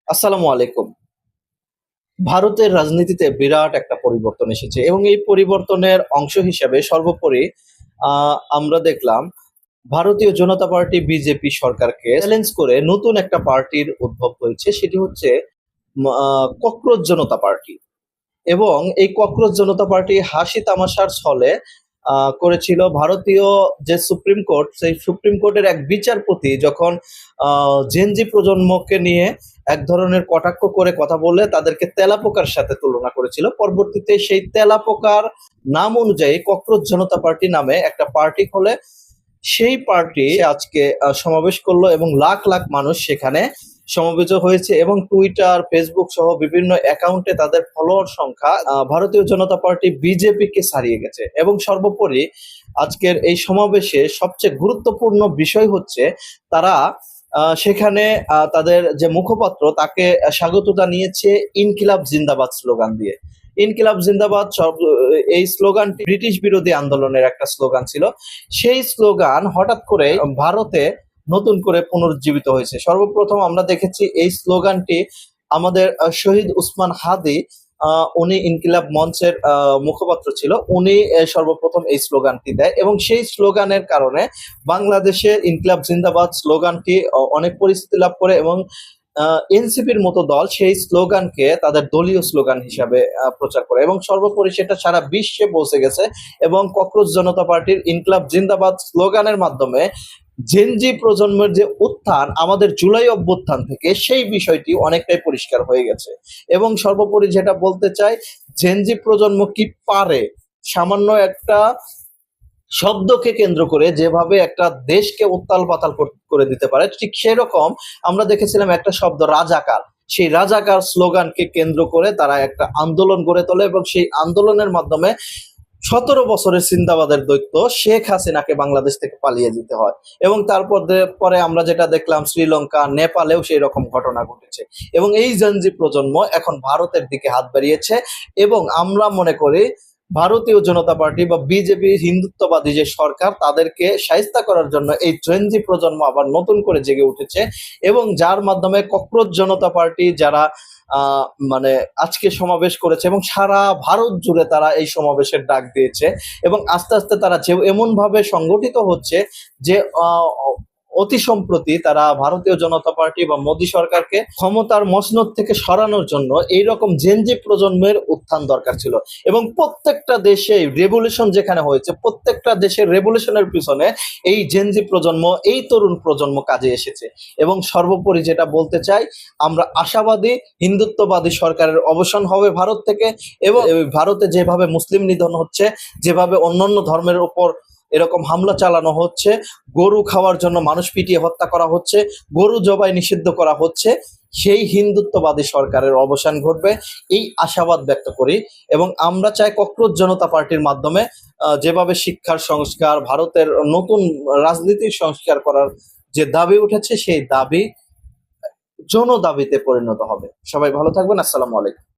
আসসালামু আলাইকুম। ভারতের রাজনীতিতে বিরাট একটা পরিবর্তন এসেছে এবং এই পরিবর্তনের অংশ হিসেবে সর্বোপরি আমরা দেখলাম ভারতীয় জনতা পার্টি বিজেপি সরকারকে চ্যালেঞ্জ করে নতুন একটা পার্টির উদ্ভব হয়েছে। সেটি হচ্ছে ককরোচ জনতা পার্টি। এবং এই ককরোচ জনতা পার্টি হাসি তামাশার ছলে করেছিল ভারতীয় যে সুপ্রিম কোর্ট, সেই সুপ্রিম কোর্টের এক বিচারপতি যখন জেনজি প্রজন্মকে নিয়ে এক ধরনের কটাক্ষ করে কথা বলে তাদেরকে তেলাপোকার সাথে তুলনা করেছিল। পরবর্তীতে সেই তেলাপোকার নাম অনুযায়ী ককরোচ জনতা পার্টি নামে একটা পার্টি খোলে। সেই পার্টি আজকে সমাবেশ করলো এবং লাখ লাখ মানুষ সেখানে সমবেত হয়েছে এবং টুইটার, ফেসবুক সহ বিভিন্ন অ্যাকাউন্টে তাদের ফলোয়ার সংখ্যা ভারতীয় জনতা পার্টি বিজেপি কে ছাড়িয়ে গেছে। এবং সর্বোপরি আজকের এই সমাবেশে সবচেয়ে গুরুত্বপূর্ণ বিষয় হচ্ছে তারা সেখানে তাদের যে মুখপাত্র তাকে স্বাগত জানিয়েছে ইনকিলাব জিন্দাবাদ স্লোগান দিয়ে। ইনকিলাব জিন্দাবাদ এই স্লোগানটি ব্রিটিশ বিরোধী আন্দোলনের একটা স্লোগান ছিল। সেই স্লোগান হঠাৎ করে ভারতে নতুন করে পুনরুজ্জীবিত হয়েছে। সর্বপ্রথম আমরা দেখেছি এই স্লোগানটি আমাদের শহীদ উসমান হাদি, উনি ইনকিলাব মঞ্চের মুখপাত্র ছিল, উনি সর্বপ্রথম এই স্লোগানটি দেয় এবং সেই স্লোগানের কারণে বাংলাদেশের ইনকিলাব জিন্দাবাদ স্লোগানটি অনেক পরিচিতি লাভ করে এবং এনসিপির মতো দল সেই স্লোগানকে তাদের দলীয় স্লোগান হিসাবে প্রচার করে এবং সর্বোপরি সেটা সারা বিশ্বে পৌঁছে গেছে। এবং ককরোচ জনতা পার্টির ইনকিলাব জিন্দাবাদ স্লোগানের মাধ্যমে জেনজি প্রজন্মের যে উত্থান আমাদের জুলাই অভ্যুত্থান থেকে, সেই বিষয়টি অনেকটাই পরিষ্কার হয়ে গেছে। এবং সর্বোপরি যেটা বলতে চাই, জেনজি প্রজন্ম কি পারে সামান্য একটা শব্দকে কেন্দ্র করে যেভাবে একটা দেশকে উত্তাল পাতাল করে দিতে পারে, ঠিক সেরকম আমরা দেখেছিলাম একটা শব্দ রাজাকার। সেই রাজাকার স্লোগানকে কেন্দ্র করে তারা একটা আন্দোলন গড়ে তোলে এবং সেই আন্দোলনের মাধ্যমে 17 বছরের জিন্দাবাদের দৈত্য শেখ হাসিনাকে বাংলাদেশ থেকে পালিয়ে যেতে হয়। এবং তারপর পরে আমরা যেটা দেখলাম শ্রীলঙ্কা, নেপালেও সেই রকম ঘটনা ঘটেছে। এবং এই জেনজি প্রজন্ম এখন ভারতের দিকে হাত বাড়িয়েছে এবং আমরা মনে করি ভারতীয় জনতা পার্টি বা বিজেপি হিন্দুত্ববাদী যে সরকার, তাদেরকে শায়েস্তা করার জন্য এই জেনজি প্রজন্ম আবার নতুন করে জেগে উঠেছে। এবং যার মাধ্যমে ককরোচ জনতা পার্টি যারা মানে আজকে সমাবেশ করেছে এবং সারা ভারত জুড়ে তারা এই সমাবেশের ডাক দিয়েছে এবং আস্তে আস্তে তারা যে এমন ভাবে সংগঠিত হচ্ছে যে অতি সম্প্রতি তারা ভারতীয় জনতা পার্টি বা মোদী সরকারকে ক্ষমতার মসনদ থেকে সরানোর জন্য এইরকম জেনজি প্রজন্মের উত্থান দরকার ছিল। এবং প্রত্যেকটা দেশে রেভলিউশন যেখানে হয়েছে, প্রত্যেকটা দেশের রেভলিউশনের পিছনে এই জেনজি প্রজন্ম, এই তরুণ প্রজন্ম কাজে এসেছে। এবং সর্বোপরি যেটা বলতে চাই, আমরা আশাবাদী হিন্দুত্ববাদী সরকারের অবসান হবে ভারত থেকে। এবং ভারতে যেভাবে মুসলিম নিধন হচ্ছে, যেভাবে অন্যান্য ধর্মের উপর এরকম হামলা চালানো হচ্ছে, গরু খাওয়ার জন্য মানুষ পিটিয়ে হত্যা করা হচ্ছে, গরু জবাই নিষিদ্ধ করা হচ্ছে, সেই হিন্দুত্ববাদী সরকারের অবসান ঘটবে, এই আশাবাদ ব্যক্ত করি। এবং আমরা চাই ককরোচ জনতা পার্টির মাধ্যমে যেভাবে শিক্ষার সংস্কার, ভারতের নতুন রাজনীতির সংস্কার করার যে দাবি উঠেছে, সেই দাবি জন দাবিতে পরিণত হবে। সবাই ভালো থাকবেন। আসসালামু আলাইকুম।